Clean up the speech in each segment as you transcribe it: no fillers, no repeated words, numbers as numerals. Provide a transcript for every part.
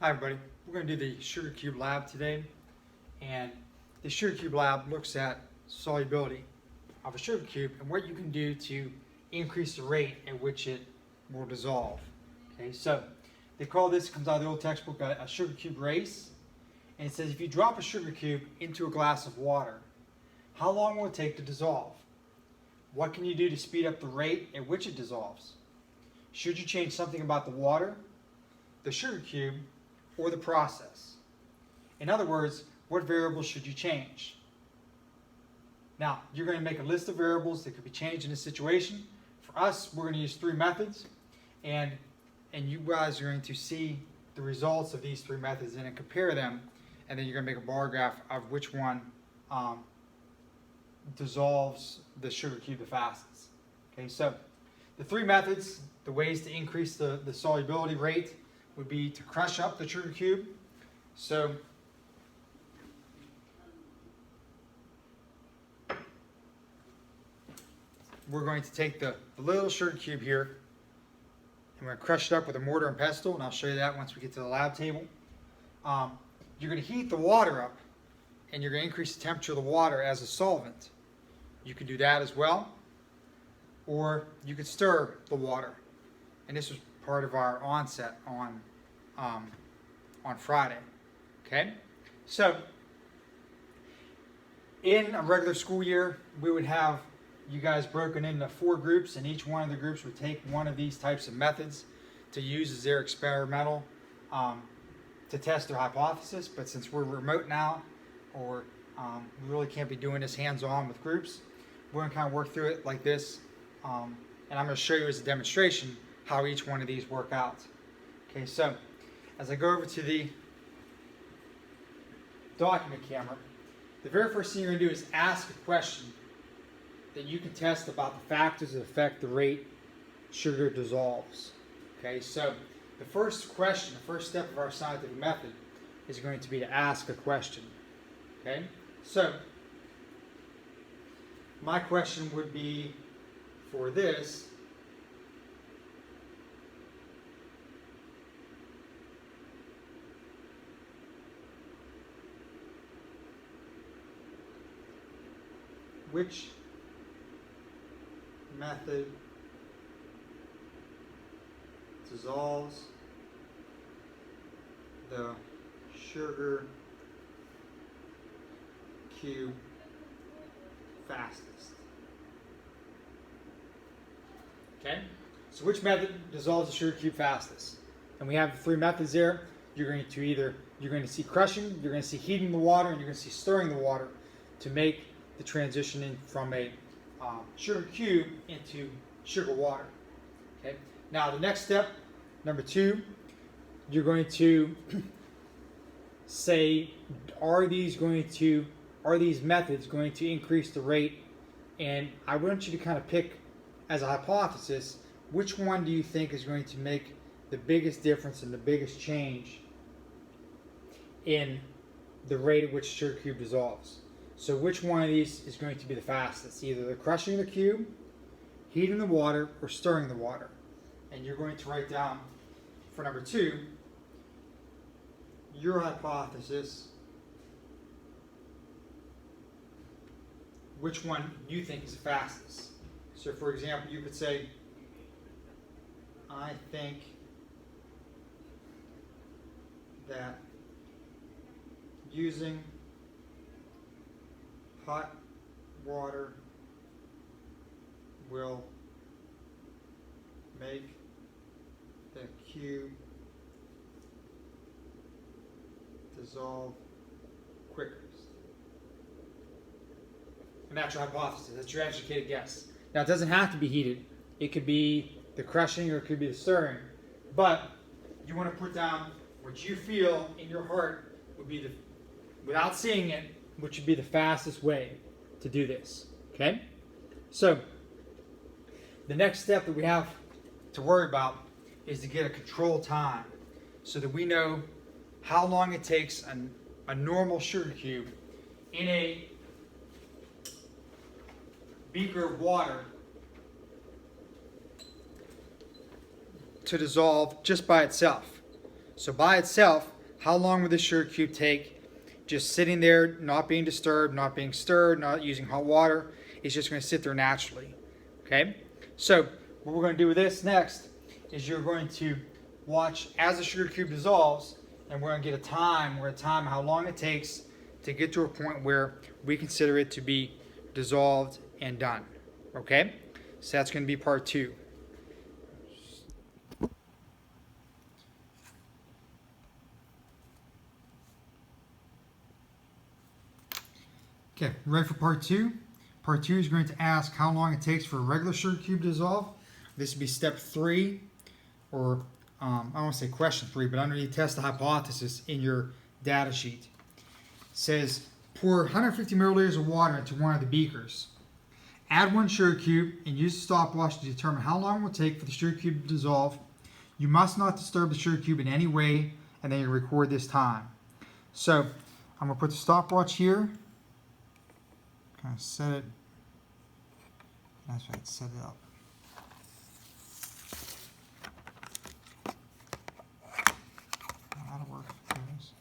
Hi everybody, we're going to do the sugar cube lab today, and the sugar cube lab looks at solubility of a sugar cube and what you can do to increase the rate at which it will dissolve. Okay, so they call this, comes out of the old textbook, a sugar cube race, and it says if you drop a sugar cube into a glass of water, how long will it take to dissolve? What can you do to speed up the rate at which it dissolves? Should you change something about the water, the sugar cube, or the process? In other words, what variables should you change? Now, you're going to make a list of variables that could be changed in this situation. For us, we're going to use three methods, and you guys are going to see the results of these three methods and then compare them, and then you're going to make a bar graph of which one dissolves the sugar cube the fastest. Okay, so the three methods, the ways to increase the solubility rate would be to crush up the sugar cube. So we're going to take the little sugar cube here and we're going to crush it up with a mortar and pestle, and I'll show you that once we get to the lab table. You're going to heat the water up and you're going to increase the temperature of the water as a solvent. You can do that as well, or you could stir the water, and this was part of our onset on Friday. Okay, so in a regular school year, we would have you guys broken into 4 groups, and each one of the groups would take one of these types of methods to use as their experimental to test their hypothesis. But since we're remote now, or we really can't be doing this hands-on with groups, we're going to kind of work through it like this, and I'm going to show you as a demonstration how each one of these work out. Okay, so as I go over to the document camera, the very first thing you're going to do is ask a question that you can test about the factors that affect the rate sugar dissolves. Okay, so the first question, the first step of our scientific method is going to be to ask a question. Okay, so my question would be for this: which method dissolves the sugar cube fastest? Okay, so which method dissolves the sugar cube fastest? And we have 3 methods there. You're going to see crushing, you're going to see heating the water, and you're going to see stirring the water to make the transition in from a sugar cube into sugar water. Okay. Now the next step, number 2, you're going to say, are these methods going to increase the rate? And I want you to kind of pick as a hypothesis, which one do you think is going to make the biggest difference and the biggest change in the rate at which sugar cube dissolves? So which one of these is going to be the fastest? Either the crushing the cube, heating the water, or stirring the water. And you're going to write down for number 2 your hypothesis, which one you think is the fastest. So for example, you could say, I think that using hot water will make the cube dissolve quicker. And that's your hypothesis. That's your educated guess. Now, it doesn't have to be heated. It could be the crushing or it could be the stirring. But you want to put down what you feel in your heart would be the, without seeing it, which would be the fastest way to do this. Okay? So, the next step that we have to worry about is to get a control time so that we know how long it takes a normal sugar cube in a beaker of water to dissolve just by itself. So by itself, how long would this sugar cube take just sitting there, not being disturbed, not being stirred, not using hot water? It's just going to sit there naturally. Okay? So what we're going to do with this next is you're going to watch as the sugar cube dissolves, and we're going to get a time. We're going to time how long it takes to get to a point where we consider it to be dissolved and done. Okay? So that's going to be part 2. Okay, ready for part 2? Part 2 is going to ask how long it takes for a regular sugar cube to dissolve. This would be step 3, or I don't want to say question 3, but underneath test the hypothesis in your data sheet. It says, pour 150 milliliters of water into one of the beakers. Add 1 sugar cube and use the stopwatch to determine how long it will take for the sugar cube to dissolve. You must not disturb the sugar cube in any way, and then you record this time. So I'm going to put the stopwatch here. Kind of set it. That's right, set it up. That'll work. There it is.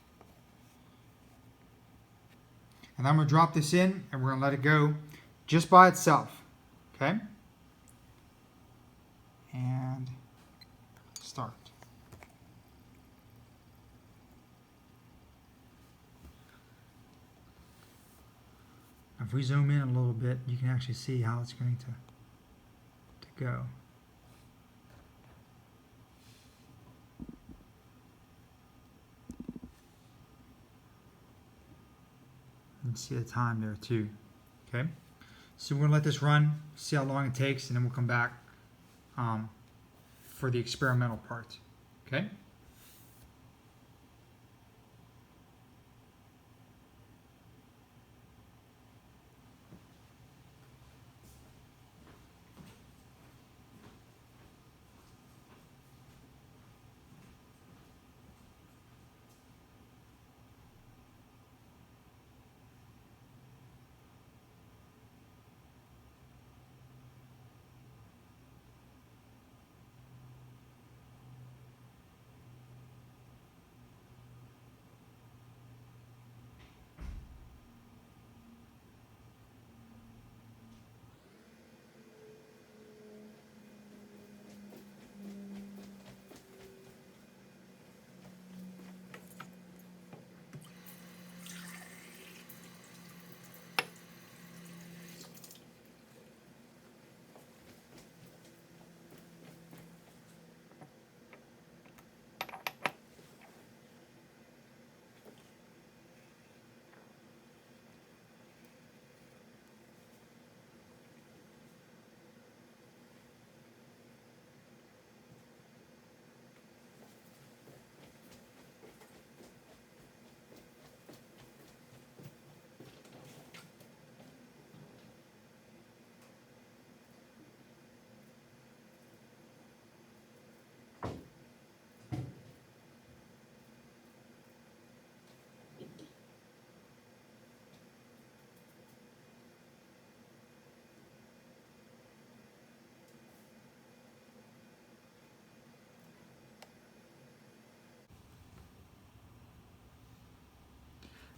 And I'm going to drop this in, and we're going to let it go just by itself. Okay? And start. If we zoom in a little bit, you can actually see how it's going to go. You can see the time there too. Okay, so we're going to let this run, see how long it takes, and then we'll come back for the experimental part. Okay.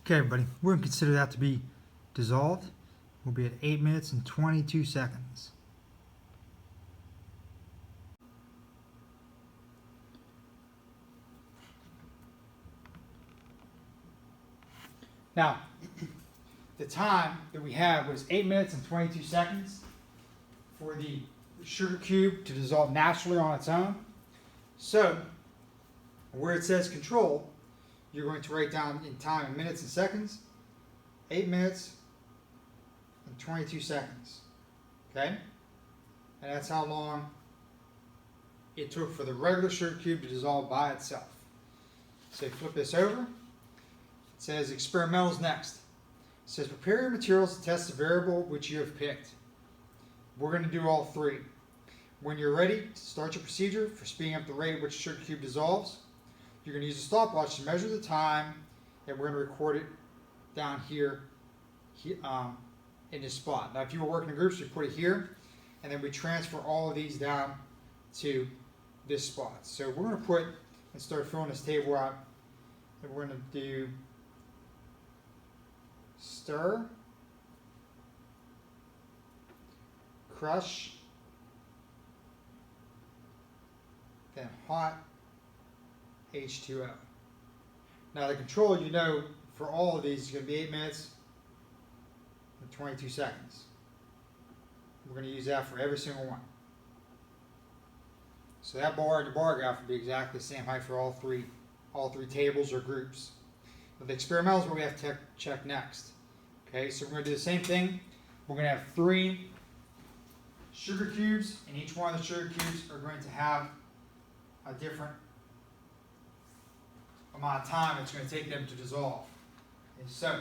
Okay, everybody, we're going to consider that to be dissolved. We'll be at 8 minutes and 22 seconds. Now, the time that we have was 8 minutes and 22 seconds for the sugar cube to dissolve naturally on its own. So, where it says control, you're going to write down in time in minutes and seconds, 8 minutes and 22 seconds. Okay? And that's how long it took for the regular sugar cube to dissolve by itself. So you flip this over. It says experimentals next. It says prepare your materials to test the variable which you have picked. We're going to do all 3. When you're ready to start your procedure for speeding up the rate at which the sugar cube dissolves, you're going to use a stopwatch to measure the time, and we're going to record it down here in this spot. Now, if you were working in groups, you put it here, and then we transfer all of these down to this spot. So we're going to put and start filling this table out. And we're going to do stir, crush, then hot H2O. Now the control, you know, for all of these is going to be 8 minutes and 22 seconds. We're going to use that for every single one. So that bar and the bar graph will be exactly the same height for all three tables or groups. But the experimental is what we have to check next. Okay, so we're going to do the same thing. We're going to have 3 sugar cubes, and each one of the sugar cubes are going to have a different amount of time it's going to take them to dissolve. Okay, so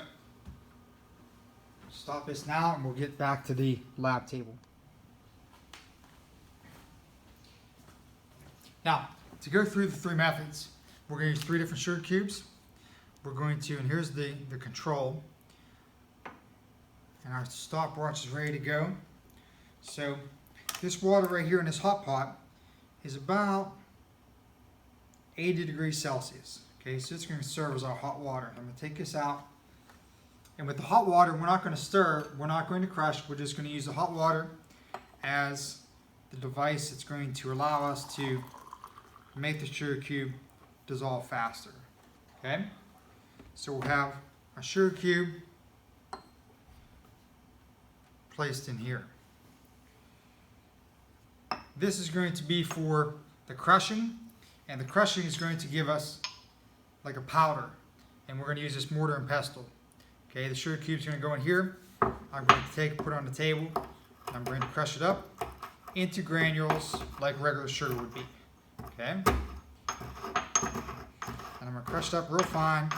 stop this now and we'll get back to the lab table. Now, to go through the 3 methods, we're going to use 3 different sugar cubes. We're going to, and here's the control, and our stopwatch is ready to go. So this water right here in this hot pot is about 80 degrees Celsius. Okay, so it's going to serve as our hot water. I'm going to take this out, and with the hot water, we're not going to stir, we're not going to crush, we're just going to use the hot water as the device that's going to allow us to make the sugar cube dissolve faster. Okay, so we'll have a sugar cube placed in here. This is going to be for the crushing, and the crushing is going to give us like a powder, and we're going to use this mortar and pestle. Okay, the sugar cube is going to go in here. I'm going to put it on the table, and I'm going to crush it up into granules like regular sugar would be. Okay, and I'm going to crush it up real fine,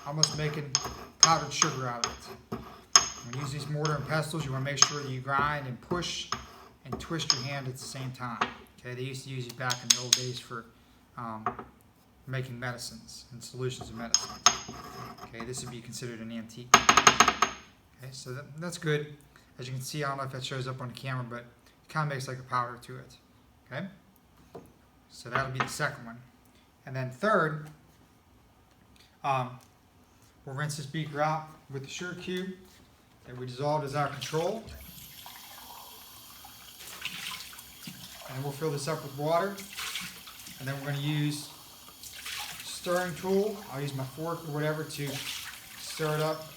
almost making powdered sugar out of it. When you use these mortar and pestles, you want to make sure that you grind and push and twist your hand at the same time. Okay, they used to use these back in the old days for making medicines and solutions of medicine. Okay, this would be considered an antique. Okay, so that's good. As you can see, I don't know if that shows up on the camera, but it kind of makes like a powder to it. Okay, so that'll be the second one. And then third, we'll rinse this beaker out with the sugar cube that we dissolved as our control. And we'll fill this up with water. And then we're going to use a stirring tool. I'll use my fork or whatever to stir it up.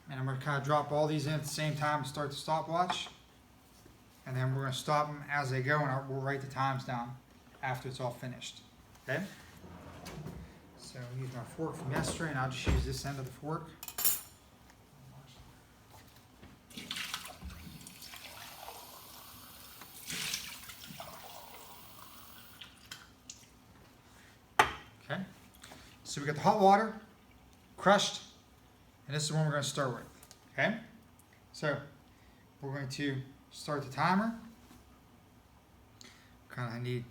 And I'm going to kind of drop all these in at the same time and start the stopwatch. And then we're going to stop them as they go, and we'll write the times down after it's all finished. Okay? So I'll use my fork from yesterday, and I'll just use this end of the fork. Okay, so we got the hot water, crushed, and this is the one we're going to start with. Okay, so we're going to start the timer. Kind of need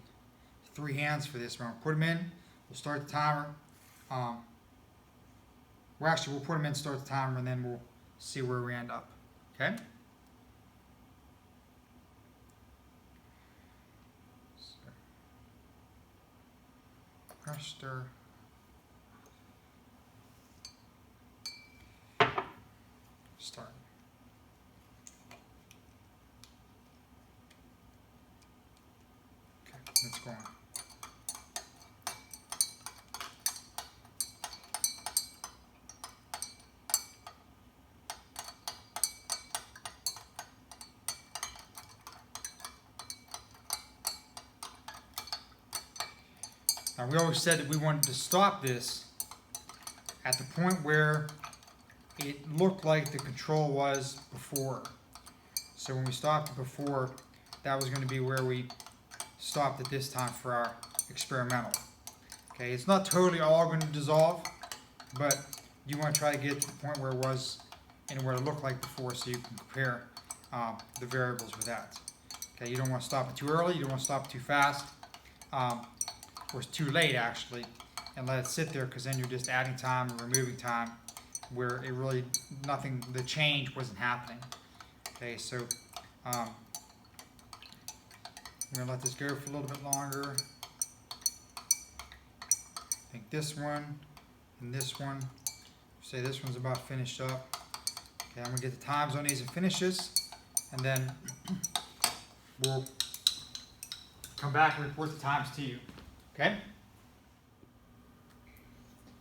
3 hands for this. We're going to put them in. We'll start the timer. Well, actually, we'll put them in, start the timer, and then we'll see where we end up. Okay. Crush, stir. Start. Okay, let's go on. Now, we always said that we wanted to stop this at the point where it looked like the control was before. So when we stopped it before, that was going to be where we stopped at this time for our experimental. Okay, it's not totally all going to dissolve, but you want to try to get to the point where it was and where it looked like before, so you can compare the variables with that. Okay, you don't want to stop it too early, you don't want to stop it too fast. Or it's too late actually, and let it sit there, because then you're just adding time and removing time where it really the change wasn't happening. Okay, so I'm going to let this go for a little bit longer. I think this one and this one, say this one's about finished up. Okay, I'm going to get the times on these and finishes, and then we'll come back and report the times to you. Okay?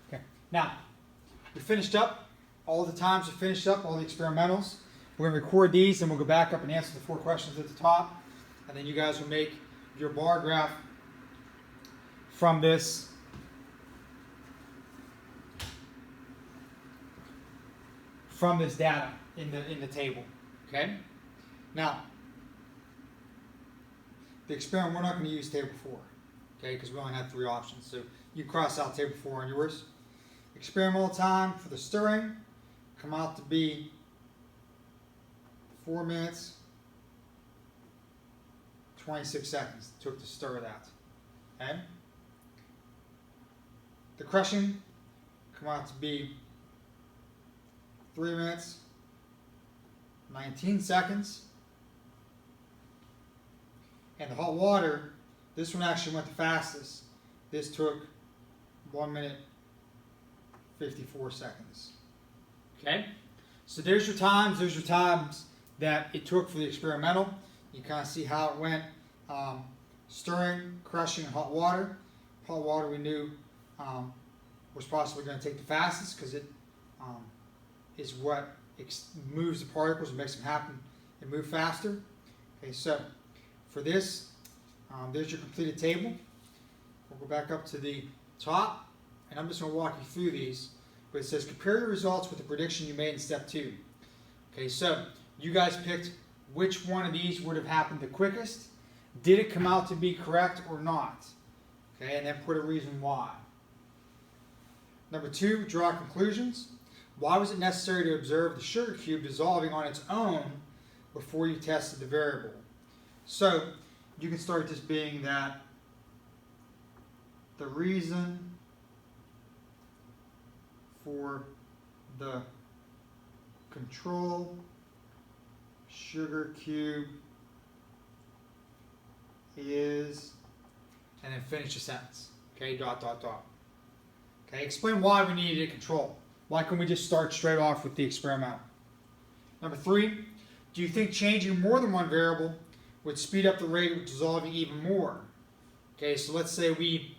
Okay. Now, we finished up. All the times are finished up, all the experimentals. We're going to record these, and we'll go back up and answer the 4 questions at the top. And then you guys will make your bar graph from this data in the table. Okay? Now, the experiment, we're not going to use table 4, okay, because we only have 3 options. So you cross out table 4 on yours. Experimental time for the stirring come out to be 4 minutes, 26 seconds it took to stir that. Okay? The crushing come out to be 3 minutes, 19 seconds. And the hot water, this one actually went the fastest. This took 1 minute, 54 seconds. Okay? So there's your times. There's your times that it took for the experimental. You kind of see how it went. Stirring, crushing, and hot water. Hot water we knew was possibly going to take the fastest because it is what moves the particles and makes them happen and move faster. Okay, so for this, there's your completed table. We'll go back up to the top, and I'm just going to walk you through these. But it says compare your results with the prediction you made in step 2. Okay, so you guys picked which one of these would have happened the quickest. Did it come out to be correct or not? Okay, and then put a reason why. Number 2, draw conclusions. Why was it necessary to observe the sugar cube dissolving on its own before you tested the variable? So you can start this being that the reason for the control sugar cube is, and then finish a sentence. Okay, dot, dot, dot. Okay, explain why we needed a control. Why couldn't we just start straight off with the experimental? Number 3, do you think changing more than one variable would speed up the rate of dissolving even more? Okay, so let's say we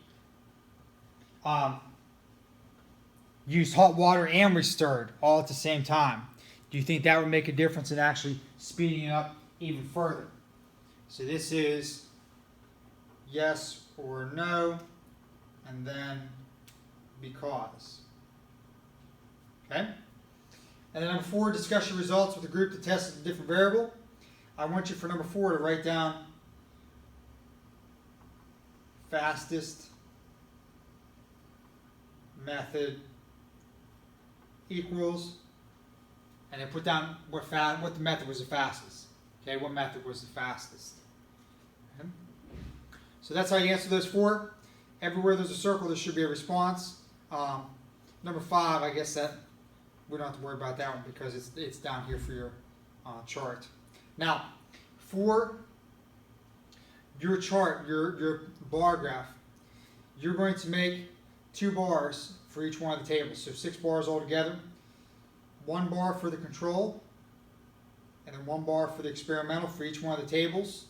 used hot water and we stirred all at the same time. Do you think that would make a difference in actually speeding it up even further? So this is yes or no, and then because. Okay? And then number 4, discuss your results with the group that tested a different variable. I want you for number 4 to write down fastest method equals, and then put down what the method was the fastest. Okay, what method was the fastest? Okay. So that's how you answer those 4. Everywhere there's a circle, there should be a response. Number 5, I guess that we don't have to worry about that one because it's down here for your chart. Now, for your chart, your bar graph, you're going to make 2 bars for each one of the tables. So 6 bars altogether. 1 bar for the control, and then 1 bar for the experimental for each one of the tables.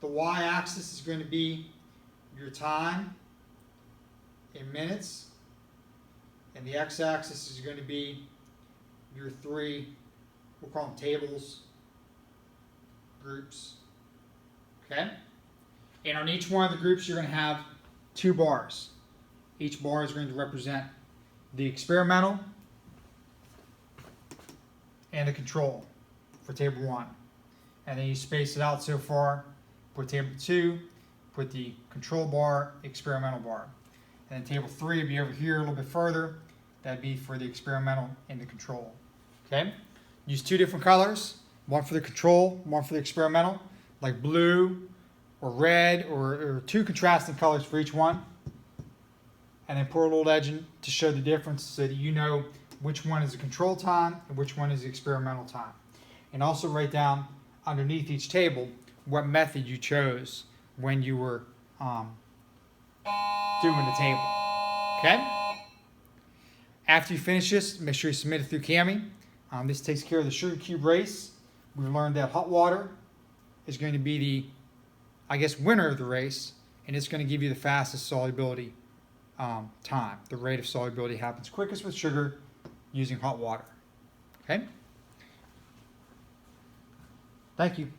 The y-axis is going to be your time in minutes, and the x-axis is going to be your 3, we'll call them tables, groups. Okay? And on each one of the groups, you're going to have 2 bars. Each bar is going to represent the experimental and the control for table 1. And then you space it out so far, put table 2, put the control bar, experimental bar. And then table 3 would be over here a little bit further. That'd be for the experimental and the control. Okay? Use 2 different colors, one for the control, one for the experimental, like blue or red, or 2 contrasting colors for each one. And then pour a little legend to show the difference so that you know which one is the control time and which one is the experimental time. And also write down underneath each table what method you chose when you were doing the table. Okay? After you finish this, make sure you submit it through Cami. This takes care of the sugar cube race. We've learned that hot water is going to be the, I guess, winner of the race, and it's going to give you the fastest solubility time. The rate of solubility happens quickest with sugar using hot water. Okay? Thank you.